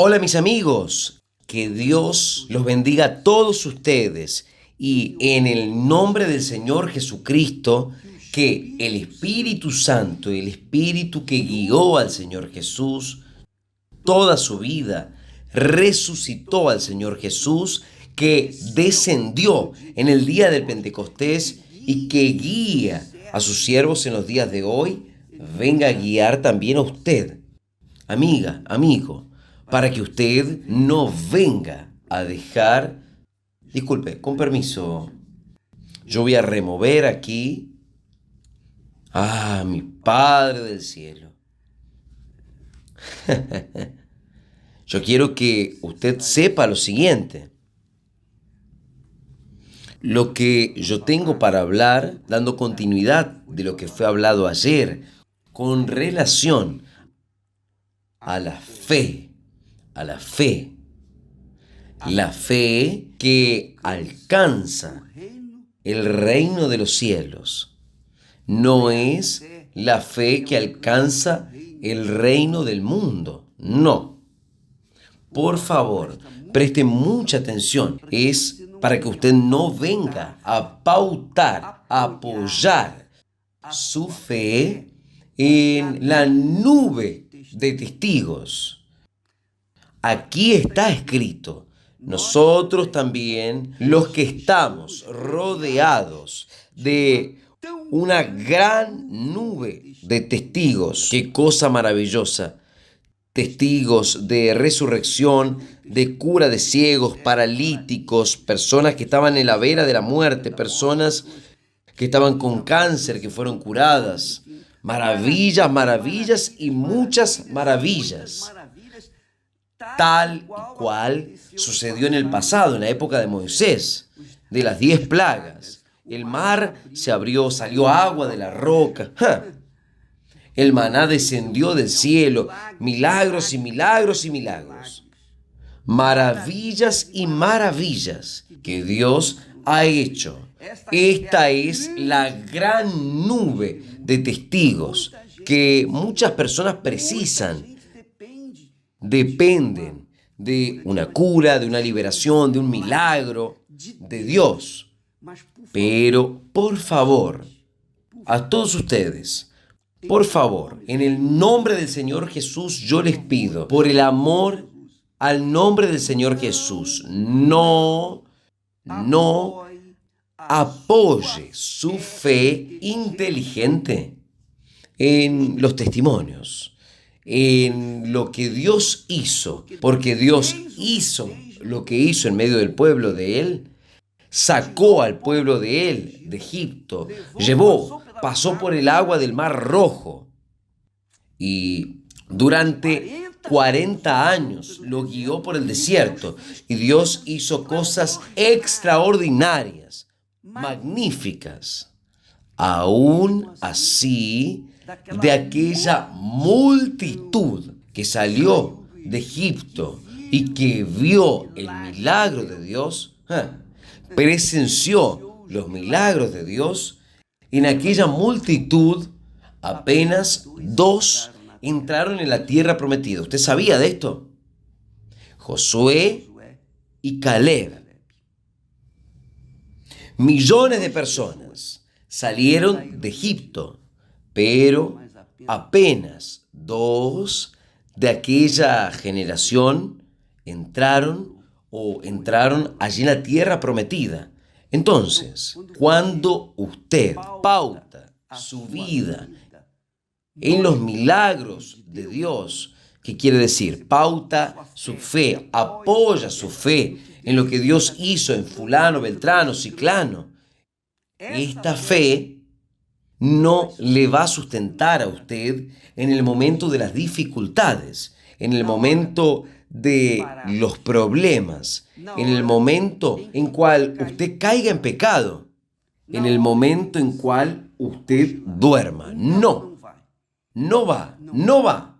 Hola mis amigos, que Dios los bendiga a todos ustedes y en el nombre del Señor Jesucristo, que el Espíritu Santo, el Espíritu que guió al Señor Jesús toda su vida, resucitó al Señor Jesús, que descendió en el día del Pentecostés y que guía a sus siervos en los días de hoy, venga a guiar también a usted, amiga, amigo, para que usted no venga a dejar... Disculpe, con permiso, yo voy a remover aquí... mi Padre del cielo. Yo quiero que usted sepa lo siguiente. Lo que yo tengo para hablar, dando continuidad de lo que fue hablado ayer, con relación a la fe, la fe que alcanza el reino de los cielos, no es la fe que alcanza el reino del mundo, no. Por favor, preste mucha atención. Es para que usted no venga a pautar, a apoyar su fe en la nube de testigos. Aquí está escrito, nosotros también, los que estamos rodeados de una gran nube de testigos. Qué cosa maravillosa. Testigos de resurrección, de cura de ciegos, paralíticos, personas que estaban en la vera de la muerte, personas que estaban con cáncer, que fueron curadas. Maravillas, maravillas y muchas maravillas. Tal y cual sucedió en el pasado, en la época de Moisés, de las 10 plagas. El mar se abrió, salió agua de la roca. El maná descendió del cielo, milagros y milagros y milagros. Maravillas y maravillas que Dios ha hecho. Esta es la gran nube de testigos que muchas personas precisan. Dependen de una cura, de una liberación, de un milagro, de Dios. Pero, por favor, a todos ustedes, por favor, en el nombre del Señor Jesús, yo les pido, por el amor al nombre del Señor Jesús, no apoye su fe inteligente en los testimonios, en lo que Dios hizo, porque Dios hizo lo que hizo en medio del pueblo de Él, sacó al pueblo de Él de Egipto, pasó por el agua del Mar Rojo y durante 40 años lo guió por el desierto y Dios hizo cosas extraordinarias, magníficas. Aún así, de aquella multitud que salió de Egipto y que vio el milagro de Dios, presenció los milagros de Dios, en aquella multitud apenas 2 entraron en la tierra prometida. ¿Usted sabía de esto? Josué y Caleb. Millones de personas salieron de Egipto, pero apenas 2 de aquella generación entraron allí en la tierra prometida. Entonces, cuando usted pauta su vida en los milagros de Dios, ¿qué quiere decir? Pauta su fe, apoya su fe en lo que Dios hizo en fulano, beltrano, ciclano. Esta fe no le va a sustentar a usted en el momento de las dificultades, en el momento de los problemas, en el momento en cual usted caiga en pecado, en el momento en cual usted duerma. No va.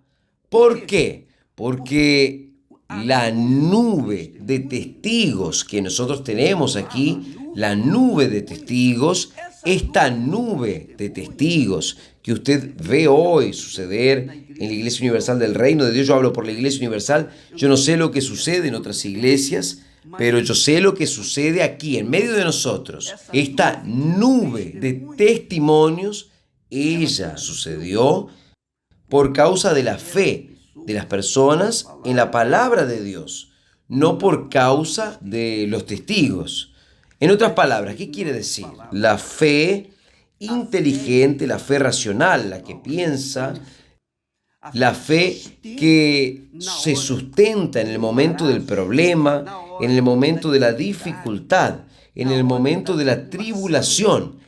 ¿Por qué? Porque la nube de testigos que nosotros tenemos aquí, la nube de testigos, esta nube de testigos que usted ve hoy suceder en la Iglesia Universal del Reino de Dios, yo hablo por la Iglesia Universal, yo no sé lo que sucede en otras iglesias, pero yo sé lo que sucede aquí, en medio de nosotros. Esta nube de testimonios, ella sucedió por causa de la fe de las personas en la palabra de Dios, no por causa de los testigos. En otras palabras, ¿qué quiere decir? La fe inteligente, la fe racional, la que piensa, la fe que se sustenta en el momento del problema, en el momento de la dificultad, en el momento de la tribulación.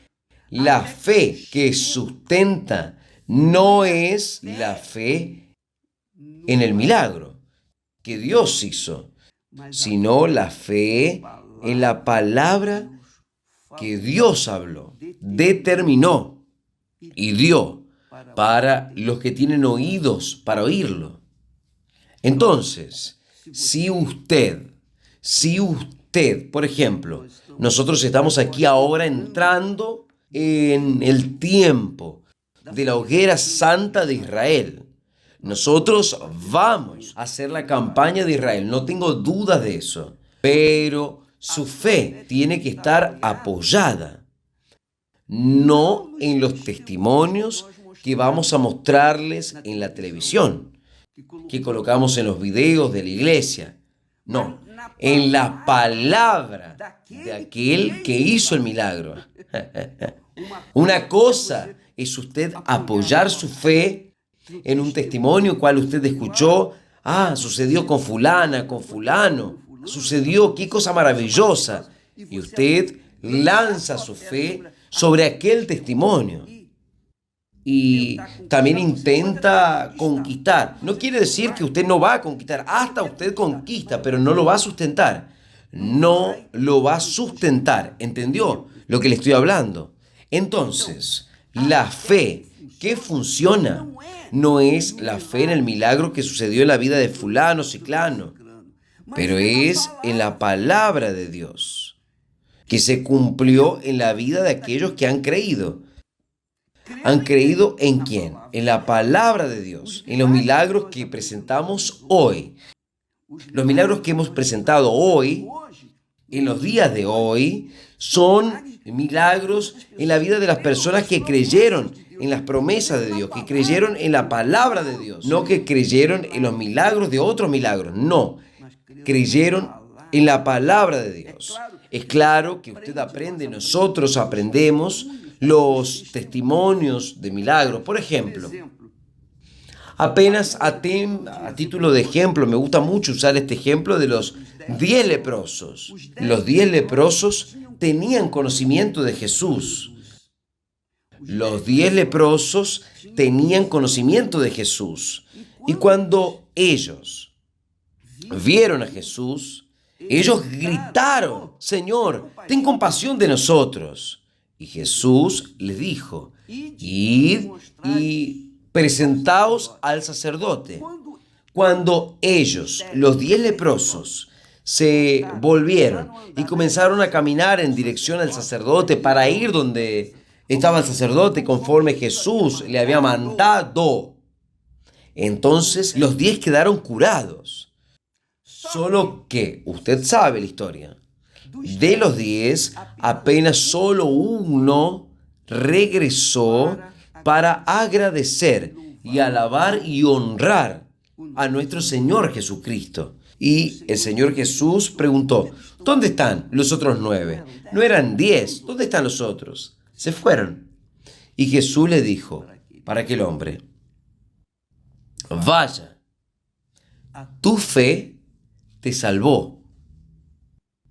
La fe que sustenta no es la fe en el milagro que Dios hizo, sino la fe en la palabra que Dios habló, determinó y dio para los que tienen oídos para oírlo. Entonces, si usted, por ejemplo, nosotros estamos aquí ahora entrando en el tiempo de la hoguera santa de Israel. Nosotros vamos a hacer la campaña de Israel, no tengo dudas de eso, pero su fe tiene que estar apoyada, no en los testimonios que vamos a mostrarles en la televisión, que colocamos en los videos de la iglesia, no, en la palabra de aquel que hizo el milagro. Una cosa es usted apoyar su fe en un testimonio cual usted escuchó, sucedió con fulana, con fulano, sucedió, qué cosa maravillosa, y usted lanza su fe sobre aquel testimonio y también intenta conquistar. No quiere decir que usted no va a conquistar, hasta usted conquista, pero no lo va a sustentar. No lo va a sustentar, ¿entendió lo que le estoy hablando? Entonces, la fe que funciona no es la fe en el milagro que sucedió en la vida de fulano, ciclano, pero es en la palabra de Dios, que se cumplió en la vida de aquellos que han creído. ¿Han creído en quién? En la palabra de Dios, en los milagros que presentamos hoy. Los milagros que hemos presentado hoy, en los días de hoy, son milagros en la vida de las personas que creyeron en las promesas de Dios, que creyeron en la palabra de Dios, no que creyeron en los milagros de otros milagros, no, creyeron en la palabra de Dios. Es claro que usted aprende, nosotros aprendemos los testimonios de milagros. Por ejemplo, apenas a título de ejemplo, me gusta mucho usar este ejemplo de los 10 leprosos. Los 10 leprosos tenían conocimiento de Jesús. Los 10 leprosos tenían conocimiento de Jesús. Y cuando ellos vieron a Jesús, ellos gritaron: Señor, ten compasión de nosotros. Y Jesús les dijo: id y presentaos al sacerdote. Cuando ellos, los 10 leprosos, se volvieron y comenzaron a caminar en dirección al sacerdote para ir donde estaba el sacerdote conforme Jesús le había mandado, entonces los 10 quedaron curados. Solo que usted sabe la historia. De los 10, apenas solo uno regresó para agradecer y alabar y honrar a nuestro Señor Jesucristo. Y el Señor Jesús preguntó: ¿dónde están los otros 9? No eran 10, ¿dónde están los otros? Se fueron. Y Jesús le dijo para aquel hombre: vaya, tu fe te salvó.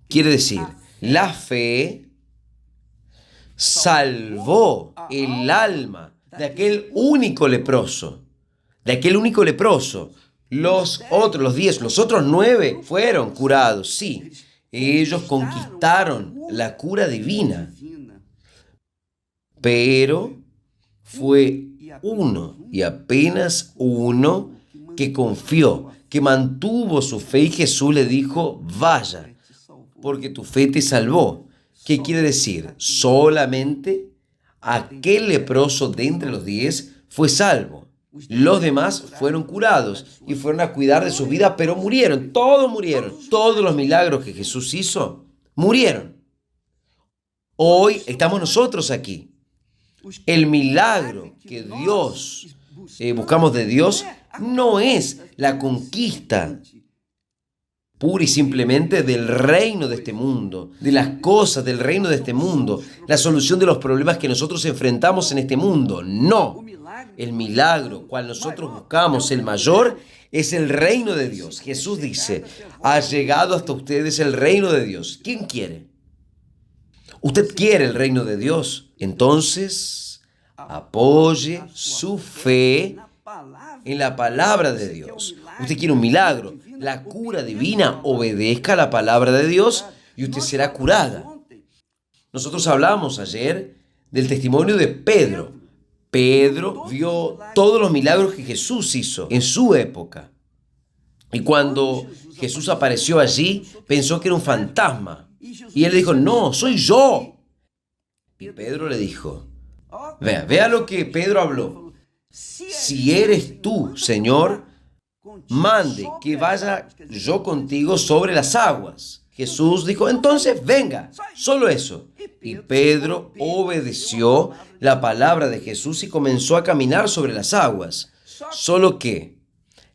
Quiere decir, la fe salvó el alma de aquel único leproso. Los otros 10, los otros 9 fueron curados, sí. Ellos conquistaron la cura divina. Pero fue uno, y apenas uno, que confió, que mantuvo su fe, y Jesús le dijo: vaya, porque tu fe te salvó. ¿Qué quiere decir? Solamente aquel leproso de entre los 10 fue salvo. Los demás fueron curados y fueron a cuidar de su vida, pero murieron. Todos murieron. Todos los milagros que Jesús hizo, murieron. Hoy estamos nosotros aquí. El milagro que buscamos de Dios no es la conquista pura y simplemente del reino de este mundo, de las cosas del reino de este mundo, la solución de los problemas que nosotros enfrentamos en este mundo. No. El milagro cual nosotros buscamos, el mayor, es el reino de Dios. Jesús dice, ha llegado hasta ustedes el reino de Dios. ¿Quién quiere? ¿Usted quiere el reino de Dios? Entonces, apoye su fe en la palabra de Dios. Usted quiere un milagro, la cura divina, obedezca a la palabra de Dios y usted será curada. Nosotros hablamos ayer del testimonio de Pedro. Pedro vio todos los milagros que Jesús hizo en su época. Y cuando Jesús apareció allí, pensó que era un fantasma. Y él le dijo, no, soy yo. Y Pedro le dijo, vea lo que Pedro habló. Si eres tú, Señor, mande que vaya yo contigo sobre las aguas. Jesús dijo, entonces venga, solo eso. Y Pedro obedeció la palabra de Jesús y comenzó a caminar sobre las aguas. Solo que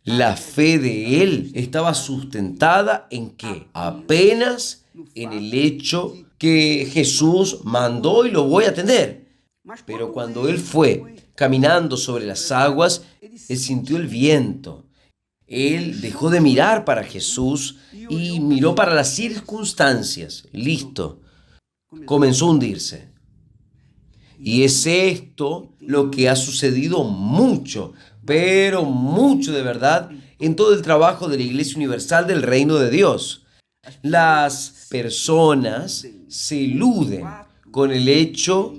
la fe de él estaba sustentada ¿en qué? Apenas en el hecho que Jesús mandó y lo voy a atender. Pero cuando él fue caminando sobre las aguas, él sintió el viento. Él dejó de mirar para Jesús y miró para las circunstancias. Listo. Comenzó a hundirse. Y es esto lo que ha sucedido mucho, pero mucho de verdad, en todo el trabajo de la Iglesia Universal del Reino de Dios. Las personas se iluden con el hecho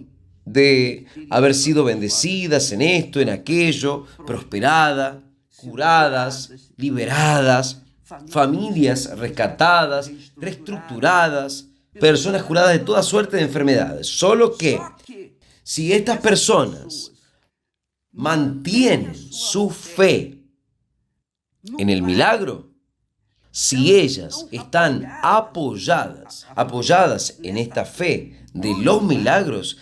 de haber sido bendecidas en esto, en aquello, prosperadas, curadas, liberadas, familias rescatadas, reestructuradas, personas curadas de toda suerte de enfermedades. Solo que si estas personas mantienen su fe en el milagro, si ellas están apoyadas en esta fe de los milagros,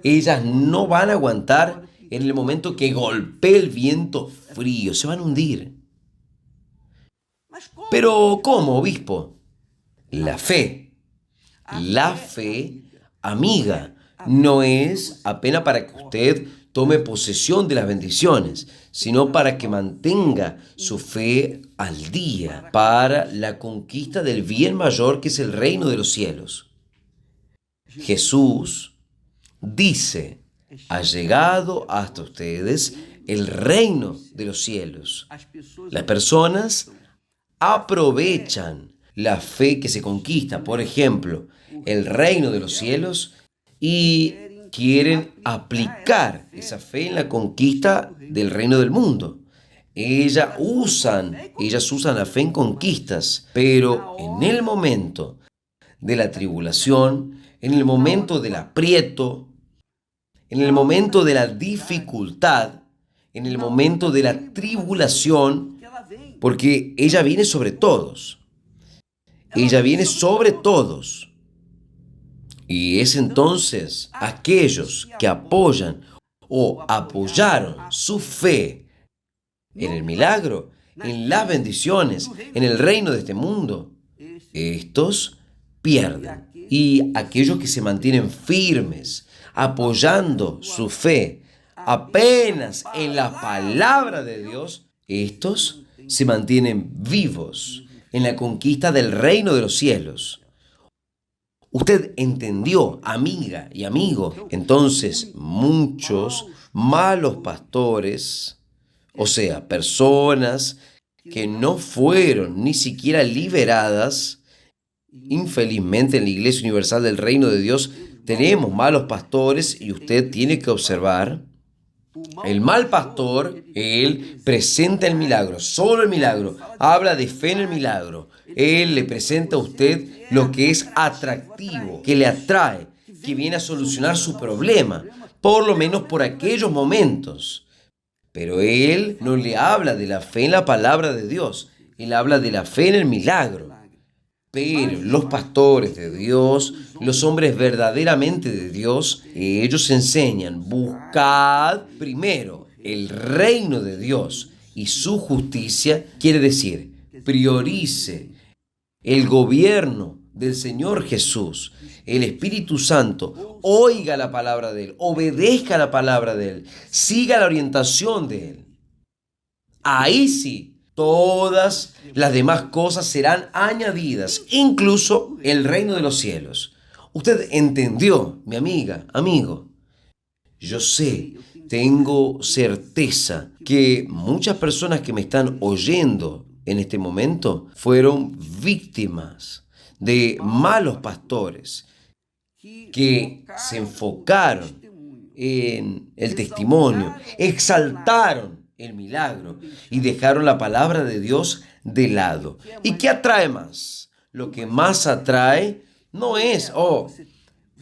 ellas no van a aguantar en el momento que golpee el viento frío, se van a hundir. Pero ¿cómo, obispo? La fe, amiga, no es apenas para que usted tome posesión de las bendiciones, sino para que mantenga su fe al día para la conquista del bien mayor que es el reino de los cielos. Jesús dice, ha llegado hasta ustedes el reino de los cielos. Las personas aprovechan la fe que se conquista, por ejemplo, el reino de los cielos, y quieren aplicar esa fe en la conquista del reino del mundo. Ellas usan la fe en conquistas, pero en el momento de la tribulación, en el momento del aprieto, en el momento de la dificultad, en el momento de la tribulación, porque ella viene sobre todos. Ella viene sobre todos. Y es entonces aquellos que apoyan o apoyaron su fe en el milagro, en las bendiciones, en el reino de este mundo, estos pierden. Y aquellos que se mantienen firmes, apoyando su fe apenas en la palabra de Dios, estos se mantienen vivos en la conquista del reino de los cielos. Usted entendió, amiga y amigo. Entonces, muchos malos pastores, o sea, personas que no fueron ni siquiera liberadas, infelizmente en la Iglesia Universal del Reino de Dios tenemos malos pastores y usted tiene que observar. El mal pastor, él presenta el milagro, solo el milagro, habla de fe en el milagro. Él le presenta a usted lo que es atractivo, que le atrae, que viene a solucionar su problema. por lo menos por aquellos momentos. Pero él no le habla de la fe en la palabra de Dios, él habla de la fe en el milagro. Pero los pastores de Dios, los hombres verdaderamente de Dios, ellos enseñan, buscad primero el reino de Dios y su justicia, quiere decir, priorice el gobierno del Señor Jesús, el Espíritu Santo, oiga la palabra de Él, obedezca la palabra de Él, siga la orientación de Él. Ahí sí, todas las demás cosas serán añadidas, incluso el reino de los cielos. Usted entendió, mi amiga, amigo. Yo sé, tengo certeza que muchas personas que me están oyendo en este momento fueron víctimas de malos pastores que se enfocaron en el testimonio, exaltaron el milagro y dejaron la palabra de Dios de lado. ¿Y qué atrae más? Lo que más atrae no es,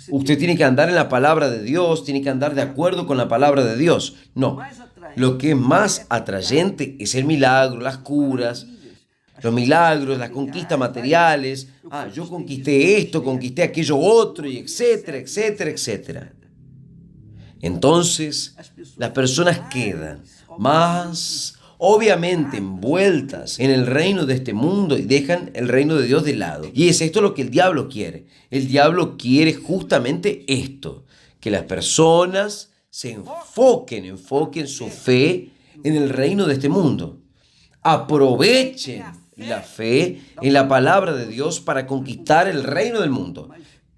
usted tiene que andar en la palabra de Dios, tiene que andar de acuerdo con la palabra de Dios. No, lo que es más atrayente es el milagro, las curas, los milagros, las conquistas materiales. Yo conquisté esto, conquisté aquello otro, y etcétera, etcétera, etcétera. Entonces, las personas quedan más obviamente envueltas en el reino de este mundo y dejan el reino de Dios de lado. Y es esto lo que el diablo quiere. El diablo quiere justamente esto, que las personas se enfoquen su fe en el reino de este mundo. Aprovechen la fe en la palabra de Dios para conquistar el reino del mundo,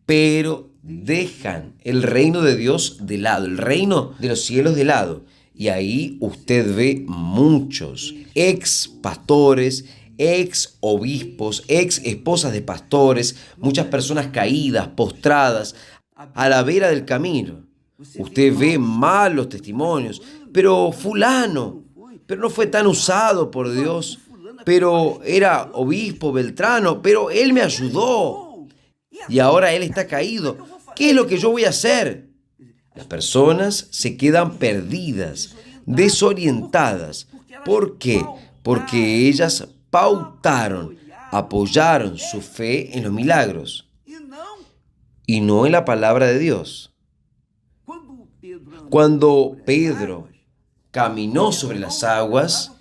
pero dejan el reino de Dios de lado, el reino de los cielos de lado. Y ahí usted ve muchos ex pastores, ex obispos, ex esposas de pastores, muchas personas caídas, postradas, a la vera del camino. Usted ve malos testimonios, pero fulano, pero no fue tan usado por Dios, pero era obispo Beltrano, pero él me ayudó y ahora él está caído. ¿Qué es lo que yo voy a hacer? Las personas se quedan perdidas, desorientadas. ¿Por qué? Porque ellas pautaron, apoyaron su fe en los milagros y no en la palabra de Dios. Cuando Pedro caminó sobre las aguas,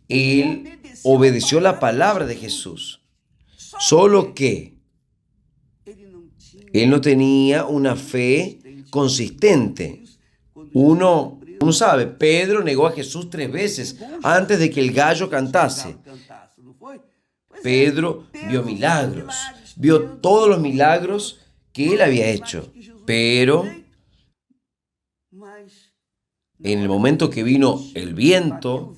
él obedeció la palabra de Jesús. Solo que él no tenía una fe consistente. Uno sabe, Pedro negó a Jesús 3 veces antes de que el gallo cantase. Pedro vio milagros, vio todos los milagros que él había hecho, pero en el momento que vino el viento,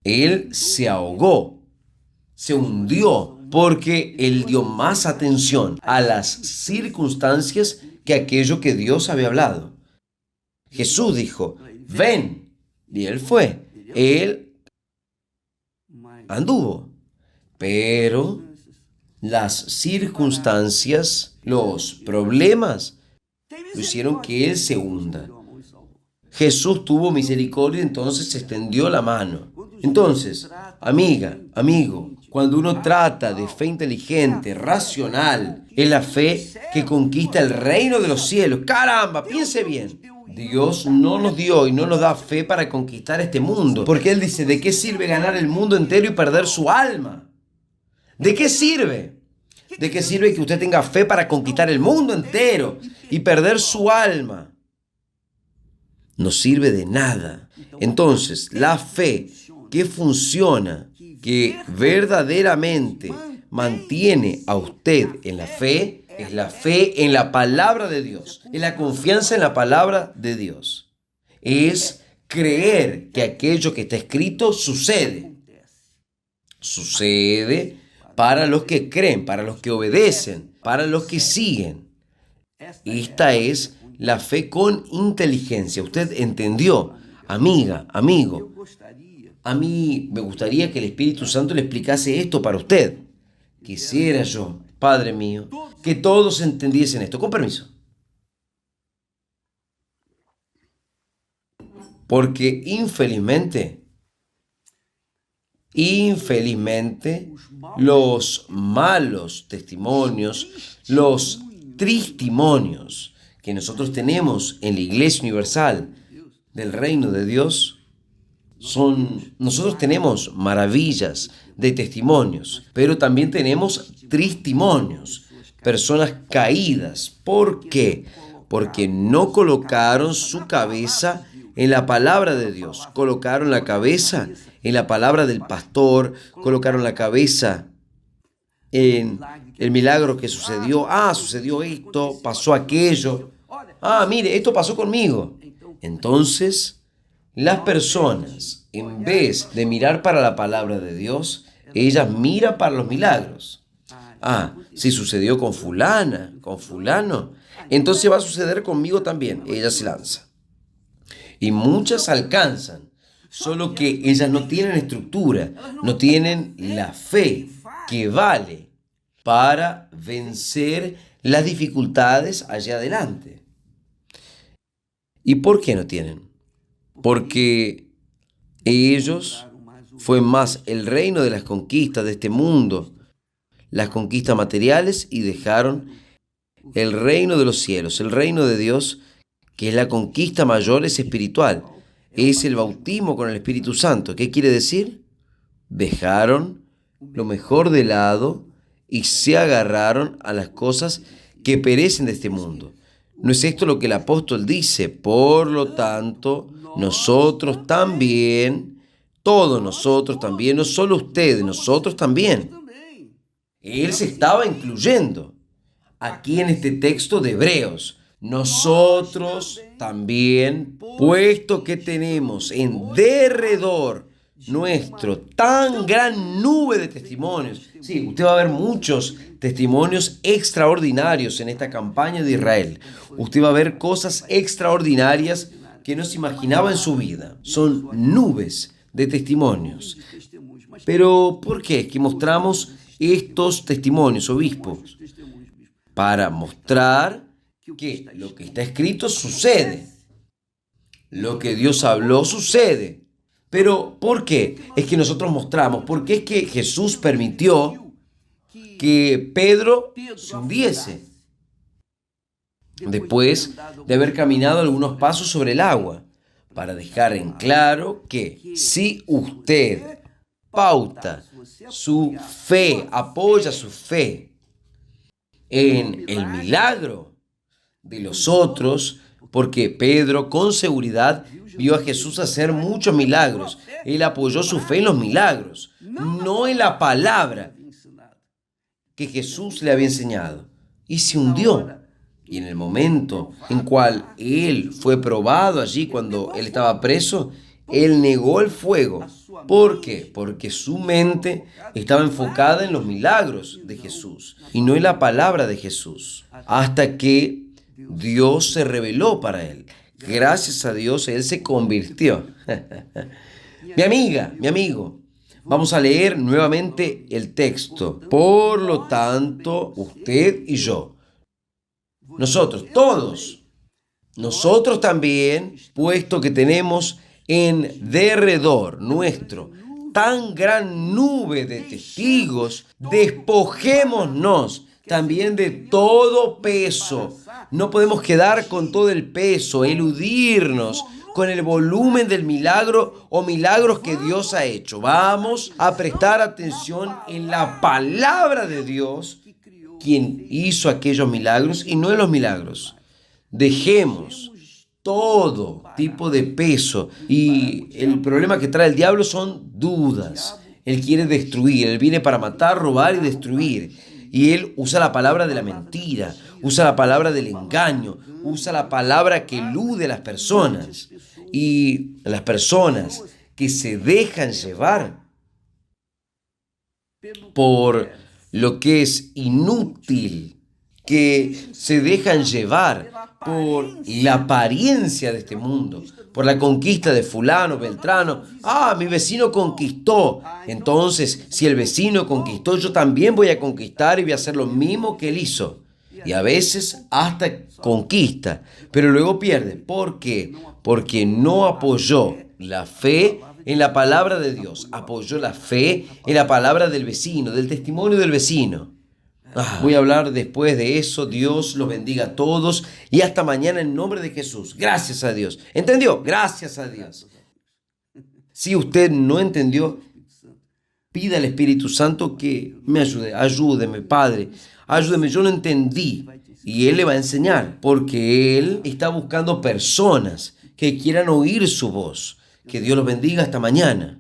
él se ahogó, se hundió, porque él dio más atención a las circunstancias que aquello que Dios había hablado. Jesús dijo, ven, y él fue. Él anduvo, pero las circunstancias, los problemas, lo hicieron que él se hunda. Jesús tuvo misericordia, entonces se extendió la mano. Entonces, amiga, amigo, cuando uno trata de fe inteligente, racional, es la fe que conquista el reino de los cielos. ¡Caramba! Piense bien. Dios no nos dio y no nos da fe para conquistar este mundo. Porque Él dice, ¿de qué sirve ganar el mundo entero y perder su alma? ¿De qué sirve? ¿De qué sirve que usted tenga fe para conquistar el mundo entero y perder su alma? No sirve de nada. Entonces, la fe que funciona, que verdaderamente mantiene a usted en la fe, es la fe en la palabra de Dios, es la confianza en la palabra de Dios. Es creer que aquello que está escrito sucede. Sucede para los que creen, para los que obedecen, para los que siguen. Esta es la fe con inteligencia. ¿Usted entendió? Amiga, amigo, a mí me gustaría que el Espíritu Santo le explicase esto para usted. Quisiera yo, Padre mío, que todos entendiesen esto. Con permiso. Porque infelizmente, los malos testimonios, los tristimonios que nosotros tenemos en la Iglesia Universal del Reino de Dios, nosotros tenemos maravillas de testimonios, pero también tenemos tristimonios, personas caídas. ¿Por qué? Porque no colocaron su cabeza en la palabra de Dios, colocaron la cabeza en la palabra del pastor, colocaron la cabeza en el milagro que sucedió. Sucedió esto, pasó aquello. Mire, esto pasó conmigo. Entonces, las personas, en vez de mirar para la palabra de Dios, ellas miran para los milagros. Si sucedió con fulana, con fulano, entonces va a suceder conmigo también. Ella se lanza. Y muchas alcanzan, solo que ellas no tienen estructura, no tienen la fe que vale para vencer las dificultades allá adelante. ¿Y por qué no tienen? Porque ellos fue más el reino de las conquistas de este mundo, las conquistas materiales, y dejaron el reino de los cielos, el reino de Dios, que es la conquista mayor, es espiritual, es el bautismo con el Espíritu Santo. ¿Qué quiere decir? Dejaron lo mejor de lado y se agarraron a las cosas que perecen de este mundo. ¿No es esto lo que el apóstol dice? Por lo tanto, nosotros también, todos nosotros también, no solo ustedes, nosotros también. Él se estaba incluyendo aquí en este texto de Hebreos. Nosotros también, puesto que tenemos en derredor nuestro tan gran nube de testimonios. Sí, usted va a ver muchos testimonios extraordinarios en esta campaña de Israel. Usted va a ver cosas extraordinarias que no se imaginaba en su vida. Son nubes de testimonios. Pero, ¿por qué es que mostramos estos testimonios, obispos? Para mostrar que lo que está escrito sucede. Lo que Dios habló sucede. Pero, ¿por qué es que nosotros mostramos? ¿Por qué es que Jesús permitió que Pedro se hundiese después de haber caminado algunos pasos sobre el agua? Para dejar en claro que si usted pauta su fe, apoya su fe en el milagro de los otros, porque Pedro con seguridad vio a Jesús hacer muchos milagros. Él apoyó su fe en los milagros, no en la palabra que Jesús le había enseñado. Y se hundió. Y en el momento en cual él fue probado allí, cuando él estaba preso, él negó el fuego. ¿Por qué? Porque su mente estaba enfocada en los milagros de Jesús y no en la palabra de Jesús. Hasta que Dios se reveló para él. Gracias a Dios, él se convirtió. Mi amiga, mi amigo, vamos a leer nuevamente el texto. Por lo tanto, usted y yo, nosotros, todos, nosotros también, puesto que tenemos en derredor nuestro tan gran nube de testigos, despojémonos también de todo peso. No podemos quedar con todo el peso, eludirnos con el volumen del milagro o milagros que Dios ha hecho. Vamos a prestar atención en la palabra de Dios, quien hizo aquellos milagros, y no en los milagros. Dejemos todo tipo de peso, y el problema que trae el diablo son dudas. Él quiere destruir, él viene para matar, robar y destruir. Y él usa la palabra de la mentira, usa la palabra del engaño, usa la palabra que elude a las personas. Y las personas que se dejan llevar por lo que es inútil, que se dejan llevar por la apariencia de este mundo, por la conquista de fulano, beltrano. Mi vecino conquistó. Entonces, si el vecino conquistó, yo también voy a conquistar y voy a hacer lo mismo que él hizo. y a veces hasta conquista, pero luego pierde. ¿Por qué? Porque no apoyó la fe en la palabra de Dios, apoyó la fe en la palabra del vecino, del testimonio del vecino. Voy a hablar después de eso. Dios los bendiga a todos y hasta mañana en nombre de Jesús. Gracias a Dios. ¿Entendió? Gracias a Dios. Si usted no entendió, pida al Espíritu Santo que me ayude. Ayúdeme, Padre. Ayúdeme, yo no entendí. Y Él le va a enseñar, porque Él está buscando personas que quieran oír su voz. Que Dios los bendiga hasta mañana.